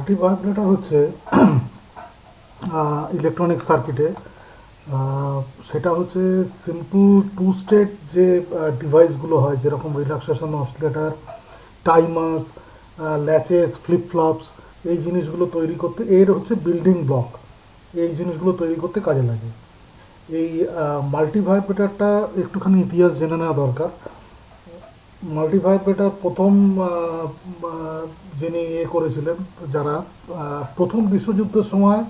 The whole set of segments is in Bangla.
মাল্টিভাইব্রেটর হচ্ছে ইলেকট্রনিক সার্কিটে সেটা হচ্ছে সিম্পল টু স্টেট যে ডিভাইসগুলো হয়, যেরকম relaxation oscillator, timers, ল্যাচেস, flip flops, এই জিনিসগুলো তৈরি করতে এর হচ্ছে বিল্ডিং ব্লক। এই জিনিসগুলো তৈরি করতে কাজে লাগে। এই মাল্টিভাইব্রেটরটা একটুখানি ইতিহাস জেনে নেওয়া দরকার। মাল্টিভাইব্রেটর প্রথম যিনি করেছিলেন, যারা প্রথম বিশ্বযুদ্ধের সময়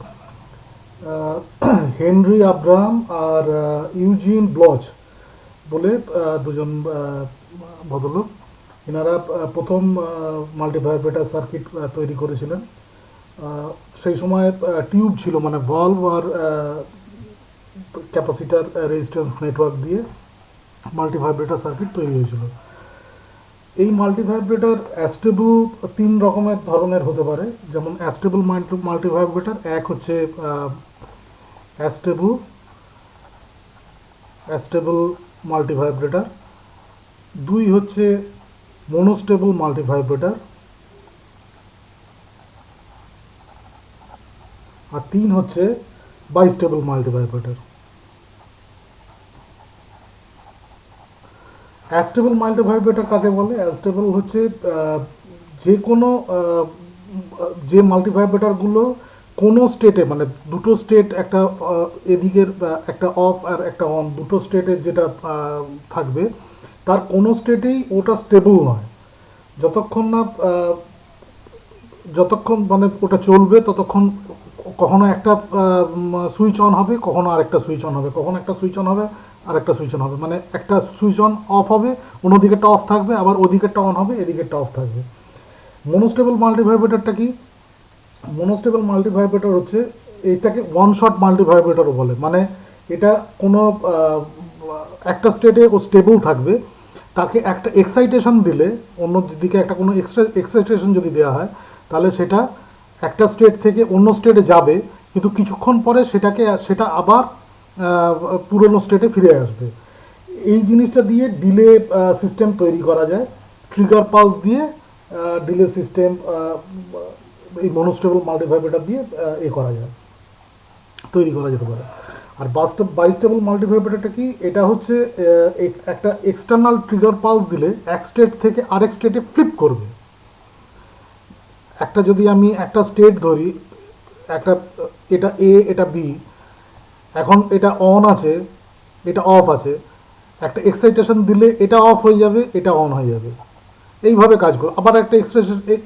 হেনরি আব্রাহাম আর ইউজিন ব্লচ বলে দুজন ভদ্রলোক, এনারা প্রথম মাল্টিভাইব্রেটর সার্কিট তৈরি করেছিলেন। সেই সময় টিউব ছিল, মানে ভলভ আর ক্যাপাসিটার রেজিস্ট্যান্স নেটওয়ার্ক দিয়ে মাল্টিভাইব্রেটর সার্কিট তৈরি হয়েছিল। এই মাল্টিভাইব্রেটর অ্যাস্টেবল তিন রকমের ধরনের হতে পারে। যেমন অ্যাস্টেবল মাল্টিভাইব্রেটর, এক হচ্ছে অ্যাস্টেবল মাল্টিভাইব্রেটর, দুই হচ্ছে মনোস্টেবল মাল্টিভাইব্রেটর, আর তিন হচ্ছে বাইস্টেবল মাল্টিভাইব্রেটর। অ্যাস্টেবল মাল্টিভাইব্রেটর কাকে বলে? অ্যাস্টেবল হচ্ছে যে কোনো যে মাল্টিভাইব্রেটরগুলো কোনো স্টেটে, মানে দুটো স্টেট, একটা এদিকের একটা অফ আর একটা অন, দুটো স্টেটের যেটা থাকবে, তার কোনো স্টেটেই ওটা স্টেবল নয়। যতক্ষণ না যতক্ষণ মানে ওটা চলবে ততক্ষণ কখনো একটা সুইচ অন হবে, কখনো আরেকটা সুইচ অন হবে, কখনো একটা সুইচ অন হবে আরেকটা সুইচ অন হবে, মানে একটা সুইচ অন অফ হবে, অন্যদিকেরটা অফ থাকবে, আবার ওদিকেরটা অন হবে, এদিকেরটা অফ থাকবে। মনোস্টেবল মাল্টিভাইব্রেটরটা কি? মনোস্টেবল মাল্টিভাইব্রেটর হচ্ছে, এটাকে ওয়ান শট মাল্টিভাইব্রেটরও বলে। মানে এটা কোনো একটা স্টেটে ও স্টেবল থাকবে, তাকে একটা এক্সাইটেশন দিলে, অন্য দিকে একটা কোনো এক্সাইটেশন যদি দেওয়া হয়, তাহলে সেটা একটা স্টেট থেকে অন্য স্টেটে যাবে, কিন্তু কিছুক্ষণ পরে সেটা আবার পুরনো স্টেটে ফিরে আসবে। এই জিনিসটা দিয়ে ডিলে সিস্টেম তৈরি করা যায়। ট্রিগার পালস দিয়ে ডিলে সিস্টেম এই মনোস্টেবল মাল্টিভাইব্রেটর দিয়ে করা যায়, তৈরি করা যেতে পারে। আর বাইস্টেবল মাল্টিভাইব্রেটরটা কি? এটা হচ্ছে একটা এক্সটার্নাল ট্রিগার পালস দিলে এক স্টেট থেকে আরেক স্টেটে ফ্লিপ করবে। যদি আমি একটা স্টেট ধরি, একটা এটা এ, এটা বি, এখন এটা অন আছে, এটা অফ আছে, একটা এক্সাইটেশন দিলে এটা অফ হয়ে যাবে, এটা অন হয়ে যাবে, এইভাবে কাজ করবে। আবার একটা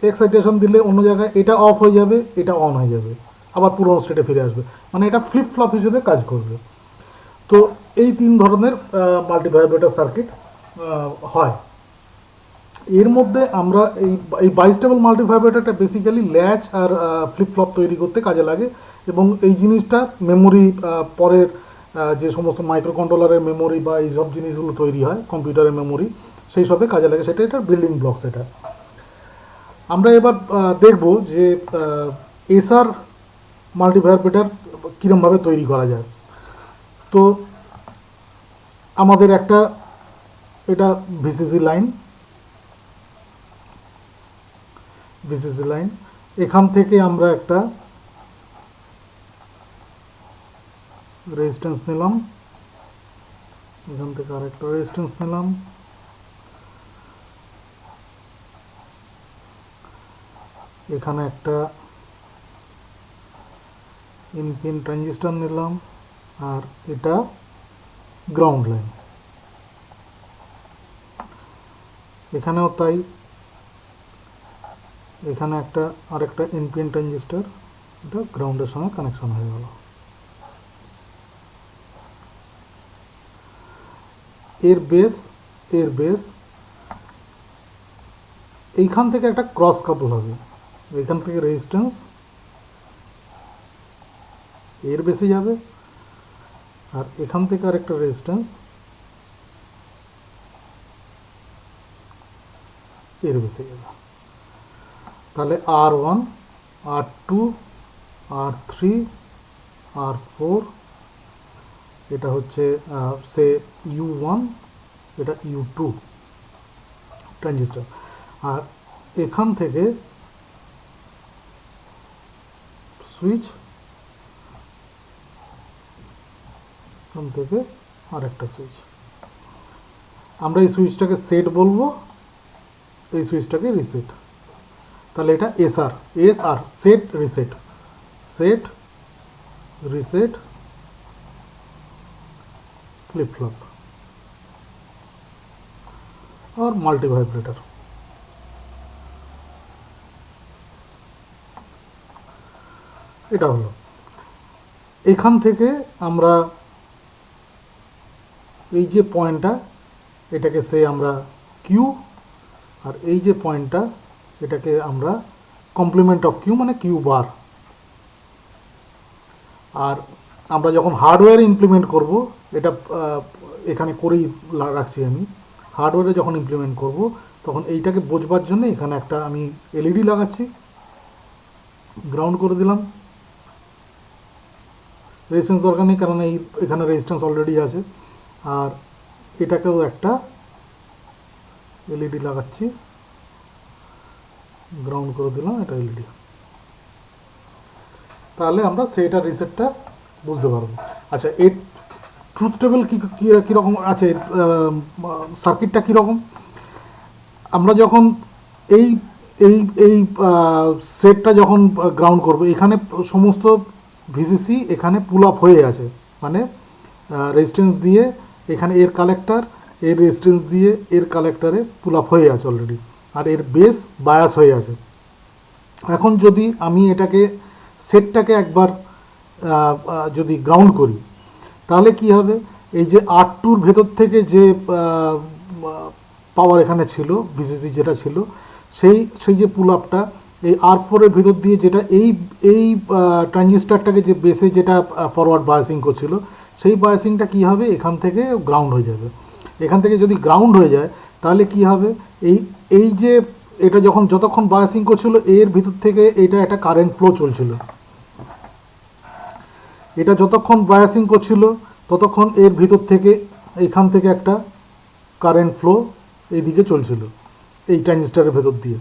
এক্সাইটেশন দিলে অন্য জায়গায় এটা অফ হয়ে যাবে, এটা অন হয়ে যাবে, আবার পুরোনো স্টেটে ফিরে আসবে, মানে এটা ফ্লিপ ফ্লপ হিসেবে কাজ করবে। তো এই তিন ধরনের মাল্টিভাইব্রেটর সার্কিট হয়। এর মধ্যে আমরা এই বাইস্টেবল মাল্টিভাইব্রেটরটা বেসিক্যালি ল্যাচ আর ফ্লিপ ফ্লপ তৈরি করতে কাজে লাগে, এবং এই জিনিসটা মেমোরি, পরের যে সমস্ত মাইক্রো কন্ট্রোলারের মেমোরি বা এই সব জিনিসগুলো তৈরি হয়, কম্পিউটারের মেমোরি, সেই সবে কাজে লাগে। সেটা এটার বিল্ডিং ব্লক। সেটা আমরা এবার দেখব যে এসআর মাল্টিভাইব্রেটর কীরমভাবে তৈরি করা যায়। তো আমাদের এটা ভিসিসি লাইন, এখান থেকে আমরা একটা রেজিস্ট্যান্স নিলাম, এখান থেকে আরেকটা রেজিস্ট্যান্স নিলাম, এখানে একটা ইনপিন ট্রানজিস্টর নিলাম, আর এটা গ্রাউন্ড লাইন। এখানেও তাই, এখানে আরেকটা ইনপিন ট্রানজিস্টর, এটা গ্রাউন্ডের সঙ্গে কানেকশন হয়ে গেল। এর বেস এইখান থেকে একটা ক্রস কাপল হবে, এখান থেকে রেজিস্ট্যান্স এর বেসে যাবে, আর এখান থেকে আরেকটা রেজিস্ট্যান্স এর বেসে যাবে। তাহলে R1, R2, R3, R4, এটা হচ্ছে সে U1, এটা U2 ট্রানজিস্টর। আর এখান থেকে সুইচ, এখান থেকে আরেকটা সুইচ। আমরা এই সুইচটাকে সেট বলবো, এই সুইচটাকে রিসেট। তাহলে এটা SR, SR set reset, set reset flip flop আর মাল্টি ভাইব্রেটর। এটা হলো। এখান থেকে আমরা এই যে পয়েন্টটা, এটাকে সে আমরা কিউ, আর এই যে পয়েন্টটা এটাকে আমরা কমপ্লিমেন্ট অফ কিউ মানে কিউ বার। আর আমরা যখন হার্ডওয়্যার ইমপ্লিমেন্ট করব, এটা এখানে করেই রাখছি আমি, হার্ডওয়্যারে যখন ইমপ্লিমেন্ট করব তখন এইটাকে বোঝবার জন্য এখানে একটা আমি এলইডি লাগাচ্ছি, গ্রাউন্ড করে দিলাম। রেজিস্ট্যান্স দরকার নেই, কারণ এখানে রেজিস্ট্যান্স অলরেডি আছে। আর এটাকেও একটা এলইডি লাগাচ্ছি, গ্রাউন্ড করে দিলাম, এটা এলইডি। তাহলে আমরা সেট আর রিসেটটা বুঝতে পারবো। আচ্ছা, এর ট্রুথ টেবিল কীরকম আছে, সার্কিটটা কীরকম? আমরা যখন এই এই এই সেটটা যখন গ্রাউন্ড করব, এখানে সমস্ত ভিসিসি এখানে পুল আপ হয়ে আছে, মানে রেজিস্ট্যান্স দিয়ে এখানে এর কালেক্টর, এর রেজিস্ট্যান্স দিয়ে এর কালেক্টরে পুল আপ হয়ে আছে অলরেডি, আর এর বেস বায়াস হয়ে আছে। এখন যদি আমি এটাকে সেটটাকে একবার যদি গ্রাউন্ড করি, তাহলে কি হবে? এই যে R2-র ভেতর থেকে যে পাওয়ার এখানে ছিল, ভিসিসি যেটা ছিল, সেই যে পুল আপটা এই R4-এর ভেতর দিয়ে যেটা এই ট্রানজিস্টারটাকে যে বেসে যেটা ফরওয়ার্ড বায়াসিং করছিল, সেই বায়াসিংটা কি হবে? এখান থেকে গ্রাউন্ড হয়ে যাবে। এখান থেকে যদি গ্রাউন্ড হয়ে যায় তাহলে কি হবে? এই যে এটা যতক্ষণ বায়াসিং করছিল, এর ভিতর থেকে এটা একটা কারেন্ট ফ্লো চলছিল। এটা যতক্ষণ বায়াসিং করছিল ততক্ষণ এর ভিতর থেকে এখান থেকে একটা কারেন্ট ফ্লো এইদিকে চলছিল এই ট্রানজিস্টারের ভেতর দিয়ে।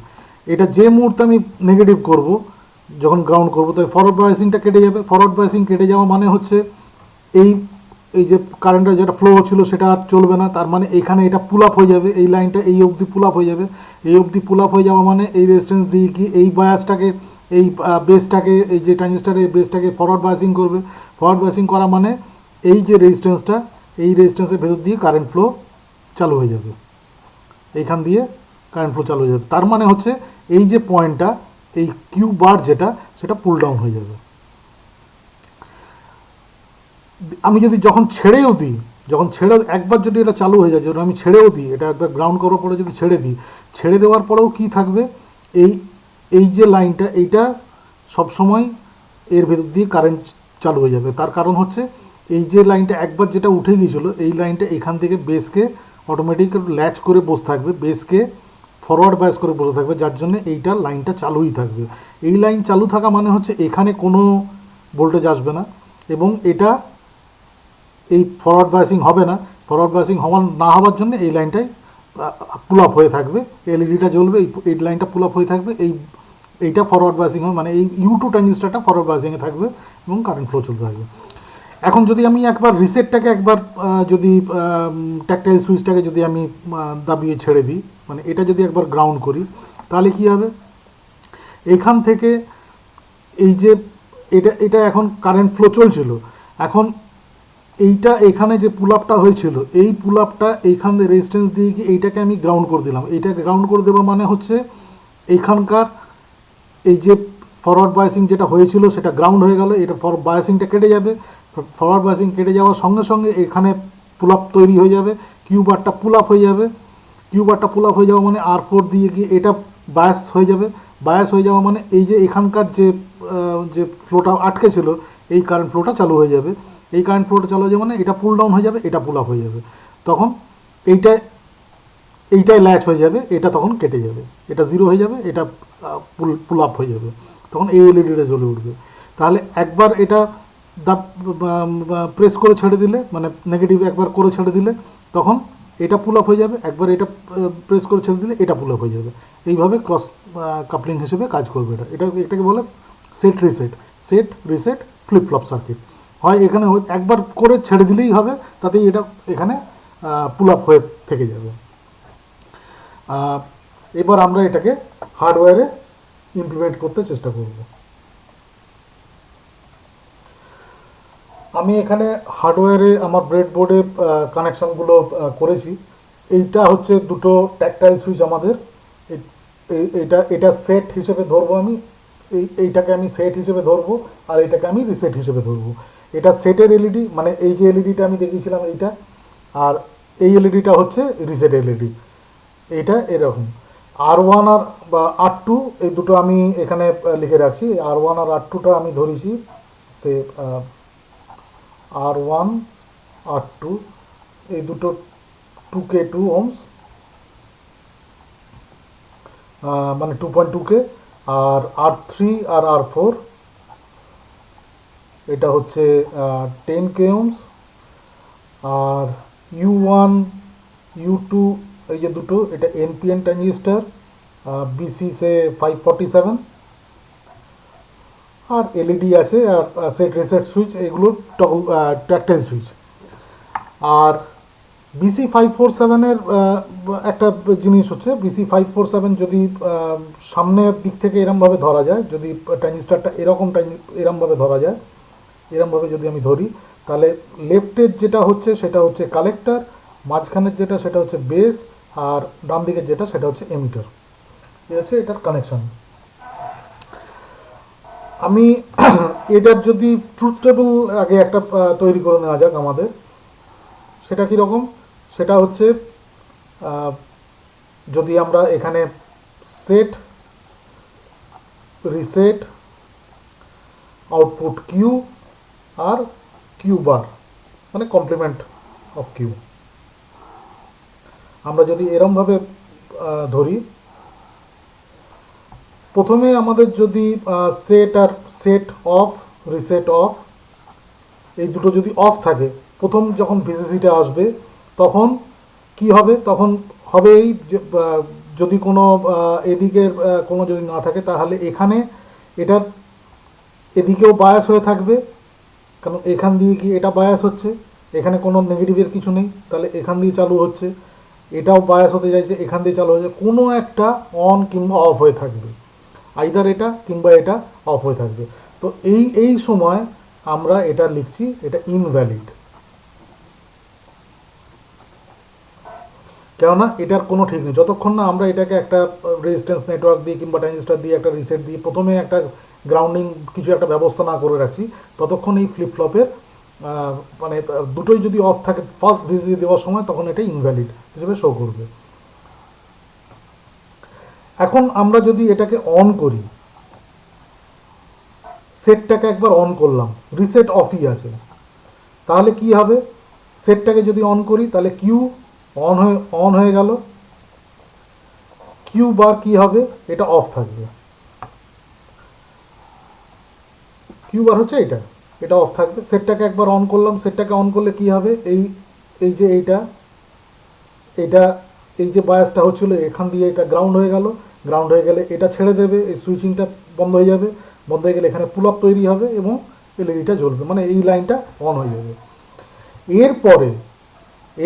এটা যে মুহূর্তে আমি নেগেটিভ করব, যখন গ্রাউন্ড করব, তাই ফরওয়ার্ড বায়াসিংটা কেটে যাবে। ফরওয়ার্ড বায়াসিং কেটে যাওয়া মানে হচ্ছে এই যে কারেন্টটা যেটা ফ্লো হচ্ছিল সেটা আর চলবে না। তার মানে এখানে এটা পুল আপ হয়ে যাবে, এই লাইনটা এই অবধি পুল আপ হয়ে যাবে। এই অবধি পুল আপ হয়ে যাওয়া মানে এই রেজিস্ট্যান্স দিয়ে কি এই বায়াসটাকে, এই বেসটাকে, এই যে ট্রানজিস্টারের বেসটাকে ফরওয়ার্ড বায়াসিং করবে। ফরওয়ার্ড বায়াসিং করা মানে এই যে রেজিস্ট্যান্সটা, এই রেজিস্ট্যান্সের ভেতর দিয়ে কারেন্ট ফ্লো চালু হয়ে যাবে, এইখান দিয়ে কারেন্ট ফ্লো চালু হয়ে যাবে। তার মানে হচ্ছে এই যে পয়েন্টটা, এই কিউ বার যেটা, সেটা পুল ডাউন হয়ে যাবে। আমি যদি যখন ছেড়েও দিই, একবার যদি এটা চালু হয়ে যায়, যখন আমি ছেড়েও দিই, এটা একবার গ্রাউন্ড করার পরে যদি ছেড়ে দিই, ছেড়ে দেওয়ার পরেও কি থাকবে? এই যে লাইনটা, এইটা সবসময় এর ভেতর দিয়ে কারেন্ট চালু হয়ে যাবে। তার কারণ হচ্ছে এই যে লাইনটা একবার যেটা উঠে গিয়েছিল, এই লাইনটা এখান থেকে বেসকে অটোমেটিক ল্যাচ করে বসে থাকবে, বেসকে ফরওয়ার্ড বায়াস করে বসে থাকবে, যার জন্য এইটা লাইনটা চালুই থাকবে। এই লাইন চালু থাকা মানে হচ্ছে এখানে কোনো ভোল্টেজ আসবে না, এবং এটা এই ফরওয়ার্ড বায়াসিং হবে না। ফরওয়ার্ড বায়াসিং না হওয়ার জন্য এই লাইনটাই পুল আপ হয়ে থাকবে, এলইডিটা জ্বলবে, এই লাইনটা পুল আপ হয়ে থাকবে, এইটা ফরওয়ার্ড বায়াসিং হবে, মানে এই U2 ট্রানজিস্টারটা ফরওয়ার্ড বায়াসিংয়ে থাকবে এবং কারেন্ট ফ্লো চলতে থাকবে। এখন যদি আমি একবার রিসেটটাকে একবার যদি ট্যাকটাইল সুইচটাকে যদি আমি দাবিয়ে ছেড়ে দিই, মানে এটা যদি একবার গ্রাউন্ড করি, তাহলে কি হবে? এখান থেকে এই যে এটা এখন কারেন্ট ফ্লো চলছিল, এখন এইটা এখানে যে পুল আপটা হয়েছিল, এই পুল আপটা এইখান থেকে রেজিস্ট্যান্স দিয়ে গিয়ে এইটাকে আমি গ্রাউন্ড করে দিলাম। এইটাকে গ্রাউন্ড করে দেওয়া মানে হচ্ছে এইখানকার এই যে ফরওয়ার্ড বায়াসিং যেটা হয়েছিল সেটা গ্রাউন্ড হয়ে গেল, এটা বায়াসিংটা কেটে যাবে। ফরওয়ার্ড বায়াসিং কেটে যাওয়ার সঙ্গে সঙ্গে এখানে পুল আপ তৈরি হয়ে যাবে, কিউ বারটা পুল আপ হয়ে যাবে। কিউ বারটা পুল আপ হয়ে যাওয়া মানে R4 দিয়ে গিয়ে এটা বায়াস হয়ে যাবে। বায়াস হয়ে যাওয়া মানে এই যে এখানকার যে ফ্লোটা আটকে ছিল, এই কারেন্ট ফ্লোটা চালু হয়ে যাবে। এই কারেন্ট ফ্লোটা চালু হয়ে যাবে মানে এটা পুল ডাউন হয়ে যাবে, এটা পুল আপ হয়ে যাবে। তখন এইটাই ল্যাচ হয়ে যাবে, এটা তখন কেটে যাবে, এটা জিরো হয়ে যাবে, এটা পুল আপ হয়ে যাবে। তখন এই এলইডিটা জ্বলে উঠবে। তাহলে একবার এটা প্রেস করে ছেড়ে দিলে, মানে নেগেটিভ একবার করে ছেড়ে দিলে, তখন এটা পুল আপ হয়ে যাবে। একবার এটা প্রেস করে ছেড়ে দিলে এটা পুল আপ হয়ে যাবে। এইভাবে ক্রস কাপলিং হিসেবে কাজ করবে। এটাকে বলে set reset, set reset flip flop circuit. হয় এখানে একবার করে ছেড়ে দিলেই হবে, তাতেই এটা এখানে পুল আপ হয়ে থেকে যাবে। এবার আমরা এটাকে হার্ডওয়্যারে ইমপ্লিমেন্ট করতে চেষ্টা করব। আমি এখানে হার্ডওয়্যারে আমার ব্রেডবোর্ডে কানেকশানগুলো করেছি। এইটা হচ্ছে দুটো ট্যাকটাইল সুইচ আমাদের, এটা সেট হিসেবে ধরবো আমি, এইটাকে আমি সেট হিসেবে ধরবো, আর এটাকে আমি রিসেট হিসেবে ধরবো। এটা সেটের এলইডি, মানে এই যে এলইডিটা আমি দেখিয়েছিলাম এইটা, আর এই এলইডিটা হচ্ছে রিসেট এলইডি। এইটা এরকম R1 আর R2 এই দুটো আমি এখানে লিখে রাখছি। R1 আর R2টা আমি ধরেছি, সে R1 R2 এই দুটো 2K 2 ohms, মানে 2.2K, আর R3 আর R4 এটা হচ্ছে 10K ohms, আর U1 U2 এই যে দুটো এটা NPN ট্রানজিস্টার, BC সে 547, আর এলইডি আছে, আর সেট রিসেট সুইচ, এগুলো ট্যাকটাইল সুইচ। আর BC 547-এর একটা জিনিস হচ্ছে, BC 547 যদি সামনের দিক থেকে এরমভাবে ধরা যায়, যদি ট্রানজিস্টারটা এরমভাবে ধরা যায়, এরমভাবে যদি আমি ধরি, তাহলে লেফটের যেটা হচ্ছে সেটা হচ্ছে কালেক্টর, মাঝখানের যেটা সেটা হচ্ছে বেস, আর ডান দিকের যেটা সেটা হচ্ছে এমিটার। এই হচ্ছে এটার কানেকশন। আমি এটার যদি ট্রুথ টেবল আগে একটা তৈরি করে নেওয়া যাক আমাদের, সেটা কীরকম, সেটা হচ্ছে যদি আমরা এখানে set reset output Q R Q বার, মানে কমপ্লিমেন্ট অফ কিউ, আমরা যদি এরমভাবে ধরি, প্রথমে আমাদের যদি সেট আর সেট অফ রিসেট অফ এই দুটো যদি অফ থাকে, প্রথম যখন ভিসিসিটা আসবে তখন কি হবে, তখন হবে এই যদি কোনো এদিকের কোনো যদি না থাকে, তাহলে এখানে এটার এদিকেও বায়াস হয়ে থাকবে, কারণ এখান দিয়ে কি এটা বায়াস হচ্ছে, এখানে কোনো নেগেটিভের কিছু নেই, তাহলে এখান দিয়ে চালু হচ্ছে, এটাও বায়াস হতে চাইছে, এখান দিয়ে চালু হচ্ছে, কোনো একটা অন কিংবা অফ হয়ে থাকবে, আইদার এটা কিংবা এটা অফ হয়ে থাকবে। তো এই সময় আমরা এটা লিখছি, এটা ইনভ্যালিড, কেননা এটার কোনো ঠিক নেই। যতক্ষণ না আমরা এটাকে একটা রেজিস্ট্যান্স নেটওয়ার্ক দিয়ে কিংবা ট্রানজিস্টার দিয়ে একটা রিসেট দিয়ে প্রথমে একটা গ্রাউন্ডিং কিছু একটা ব্যবস্থা না করে রাখছি, ততক্ষণ এই ফ্লিপ ফ্লপের মানে দুটোই যদি অফ থাকে ফার্স্ট ভিসিসি দেওয়ার সময়, তখন এটা ইনভ্যালিড হিসেবে শো করবে। এখন আমরা যদি এটাকে অন করি, সেটটাকে একবার অন করলাম, রিসেট অফই আছে, তাহলে কি হবে, সেটটাকে যদি অন করি তাহলে কিউ অন হয়ে গেল, কিউ বার কি হবে, এটা অফ থাকবে, কিউ বার হচ্ছে এটা অফ থাকবে। সেটটাকে একবার অন করলাম, সেটটাকে অন করলে কি হবে, এই যে এই যে বায়াসটা হচ্ছিল এখান দিয়ে এটা গ্রাউন্ড হয়ে গেল, গ্রাউন্ড হয়ে গেলে এটা ছেড়ে দেবে, এই সুইচিংটা বন্ধ হয়ে যাবে, বন্ধ হয়ে গেলে এখানে পুল আপ তৈরি হবে এবং এলইডিটা জ্বলবে, মানে এই লাইনটা অন হয়ে যাবে।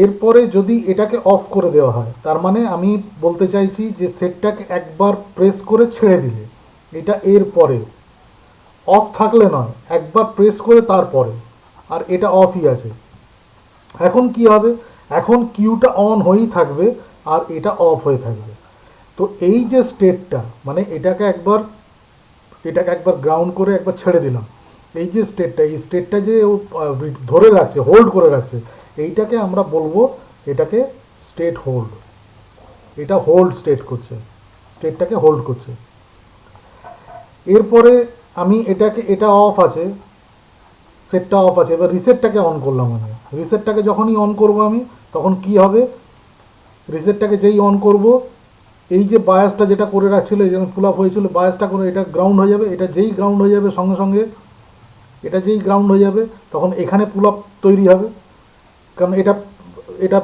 এরপরে যদি এটাকে অফ করে দেওয়া হয়, তার মানে আমি বলতে চাইছি যে সেটটাকে একবার প্রেস করে ছেড়ে দিলে, এটা এরপরে অফ থাকলে নয়, একবার প্রেস করে তারপরে, আর এটা অফই আছে। এখন কি হবে, এখন কিউটা অন হয়েই থাকবে আর এটা অফ হয়ে থাকবে। তো এই যে স্টেটটা, মানে এটাকে একবার গ্রাউন্ড করে একবার ছেড়ে দিলাম, এই যে স্টেটটা, এই স্টেটটা যে ও ধরে রাখছে, হোল্ড করে রাখছে, এইটাকে আমরা বলবো এটাকে স্টেট হোল্ড। এটা হোল্ড স্টেটটাকে হোল্ড করছে। এরপরে আমি এটা অফ আছে, সেটটা অফ আছে, এবার রিসেটটাকে অন করলাম আমি। রিসেটটাকে যখনই অন করব আমি, তখন কি হবে, রিসেটটাকে যেই অন করব, এই যে বায়াসটা যেটা করে রাখছিল, এই যেমন পুল আপ হয়েছিল, বায়াসটা করে এটা গ্রাউন্ড হয়ে যাবে, এটা যেই গ্রাউন্ড হয়ে যাবে সঙ্গে সঙ্গে, এটা যেই গ্রাউন্ড হয়ে যাবে তখন এখানে পুল আপ তৈরি হবে, কারণ এটা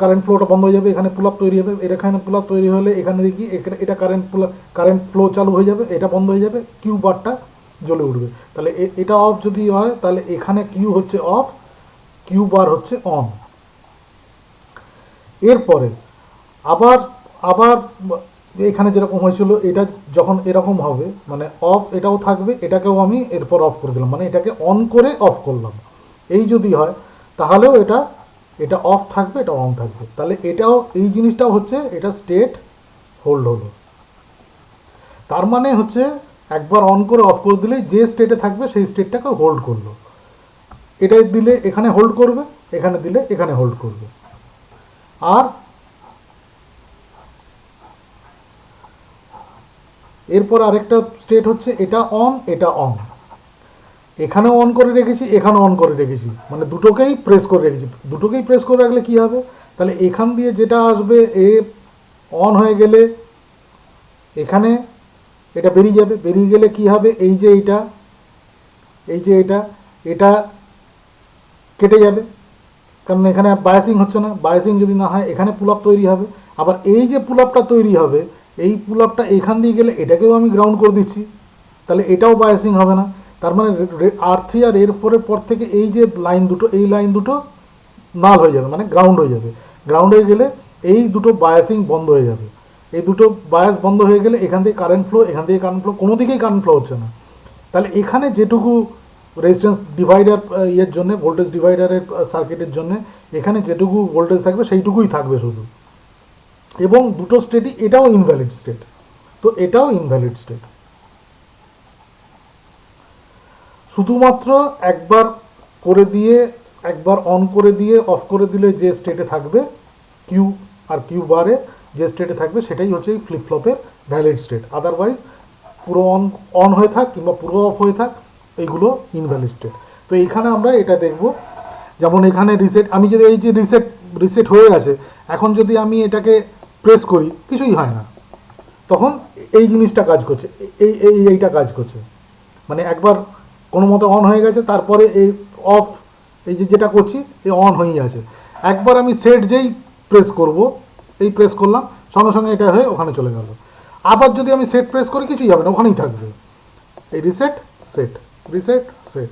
কারেন্ট ফ্লোটা বন্ধ হয়ে যাবে, এখানে পুল আপ তৈরি হবে, এখানে পুল আপ তৈরি হলে এখানে দেখি এটা কারেন্ট ফ্লো চালু হয়ে যাবে, এটা বন্ধ হয়ে যাবে, কিউ বারটা জ্বলে উঠবে। তাহলে এটা অফ যদি হয় তাহলে এখানে কিউ হচ্ছে অফ, কিউ বার হচ্ছে অন। এরপরে আবার আবার এখানে যেরকম হয়েছিল এটা যখন এরকম হবে মানে অফ এটাও থাকবে, এটাকেও আমি এরপর অফ করে দিলাম, মানে এটাকে অন করে অফ করলাম। এই যদি হয় তাহলেও এটা অফ থাকবে, এটা অন থাকবে। তাহলে এটাও এই জিনিসটাও হচ্ছে এটা স্টেট হোল্ড হলো। তার মানে হচ্ছে একবার অন করে অফ করে দিলে যে স্টেটে থাকবে সেই স্টেটটাকে হোল্ড করলো। এটাই দিলে এখানে হোল্ড করবে, এখানে দিলে এখানে হোল্ড করবে। আর এরপর আরেকটা স্টেট হচ্ছে এটা অন, এটা অন। এখানেও অন করে রেখেছি, এখানেও অন করে রেখেছি, মানে দুটোকেই প্রেস করে রেখেছি। দুটোকেই প্রেস করে রাখলে কী হবে, তাহলে এখান দিয়ে যেটা আসবে এ অন হয়ে গেলে এখানে এটা বেরিয়ে যাবে। বেরিয়ে গেলে কি হবে, এই যে এটা কেটে যাবে, কারণ এখানে বায়াসিং হচ্ছে না। বায়াসিং যদি না হয় এখানে পুল আপ তৈরি হবে। আবার এই যে পুল আপটা তৈরি হবে, এই পুল আপটা এখান দিয়ে গেলে এটাকেও আমি গ্রাউন্ড করে দিচ্ছি, তাহলে এটাও বায়াসিং হবে না। তার মানে R3 আর R4 পর থেকে এই যে লাইন দুটো, এই লাইন দুটো নাল হয়ে যাবে, মানে গ্রাউন্ড হয়ে যাবে। গ্রাউন্ড হয়ে গেলে এই দুটো বায়াসিং বন্ধ হয়ে যাবে। এই দুটো বায়াস বন্ধ হয়ে গেলে এখান থেকে কারেন্ট ফ্লো, এখান থেকে কারেন্ট ফ্লো, কোনো দিকেই কারেন্ট ফ্লো হচ্ছে না। তাহলে এখানে যেটুকু রেজিস্ট্যান্স ডিভাইডার ইয়ের জন্য, ভোল্টেজ ডিভাইডারের সার্কিটের জন্য এখানে যেটুকু ভোল্টেজ থাকবে সেইটুকুই থাকবে শুধু। এবং দুটো স্টেটই, এটাও ইনভ্যালিড স্টেট, তো এটাও ইনভ্যালিড স্টেট। শুধুমাত্র একবার করে দিয়ে, একবার অন করে দিয়ে অফ করে দিলে যে স্টেটে থাকবে কিউ আর কিউ বারে যে স্টেটে থাকবে সেটাই হচ্ছে এই ফ্লিপ ফ্লপের ভ্যালিড স্টেট। আদারওয়াইজ পুরো অন হয়ে থাক কিংবা পুরো অফ হয়ে থাক, এইগুলো ইনভ্যালিড স্টেট। তো এইখানে আমরা এটা দেখব, যেমন এখানে রিসেট, আমি যদি এই যে রিসেট হয়ে গেছে, এখন যদি আমি এটাকে প্রেস করি কিছুই হয় না, তখন এই জিনিসটা কাজ করছে, এইটা কাজ করছে। মানে একবার কোনো মতো অন হয়ে গেছে, তারপরে এই অফ, এই যেটা করছি এই অন হয়েই আছে। একবার আমি সেট যেই প্রেস করব, এই প্রেস করলাম, সঙ্গে সঙ্গে এটা হয়ে ওখানে চলে গেল। আবার যদি আমি সেট প্রেস করি কিছুই হবে না, ওখানেই থাকবে। এই রিসেট সেট, রিসেট সেট।